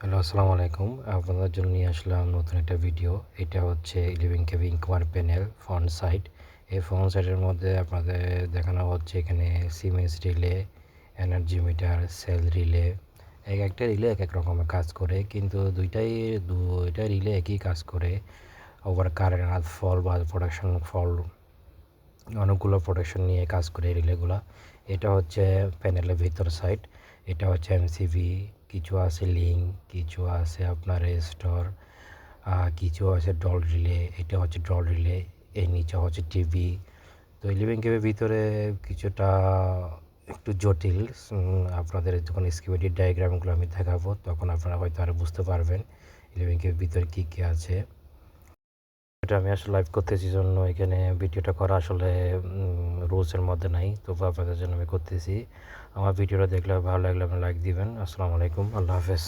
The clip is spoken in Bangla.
হ্যালো, আসসালামু আলাইকুম। আপনাদের জন্য নিয়ে আসলাম নতুন একটা ভিডিও। এটা হচ্ছে 11 KV incomer panel front side. এই ফ্রন্ট সাইডের মধ্যে আপনাদের দেখানো হচ্ছে এখানে Siemens relay, energy meter, cell relay. একটা রিলে এক এক রকমের কাজ করে, কিন্তু দুইটা রিলে একই কাজ করে। ওভার কারেন্ট ফল বা প্রোডাকশন ফল, অনেকগুলো প্রোডাকশন নিয়ে কাজ করে এই রিলেগুলা। এটা হচ্ছে প্যানেলের ভিতর সাইড। এটা হচ্ছে এমসিভি, কিছু আছে লিঙ্ক, কিছু আছে আপনার রেজিস্টর, কিছু আছে ডল রিলে। এটা হচ্ছে ডল রিলে। এর নিচে হচ্ছে টিভি। তো 11 কেবির ভিতরে কিছুটা একটু জটিল। আপনাদের যখন স্কিমেটিক ডায়াগ্রামগুলো আমি দেখাবো তখন আপনারা হয়তো আরও বুঝতে পারবেন 11 কেবির ভিতরে কী কী আছে। এটা আমি আসলে লাইভ করতেছি জন্য এখানে ভিডিওটা করা আসলে রুলসের মধ্যে নাই, তবু আপনাদের জন্য আমি করতেছি। আমার ভিডিওটা দেখলে ভালো লাগলে আপনি লাইক দিবেন। আসসালামু আলাইকুম, আল্লাহ হাফেজ।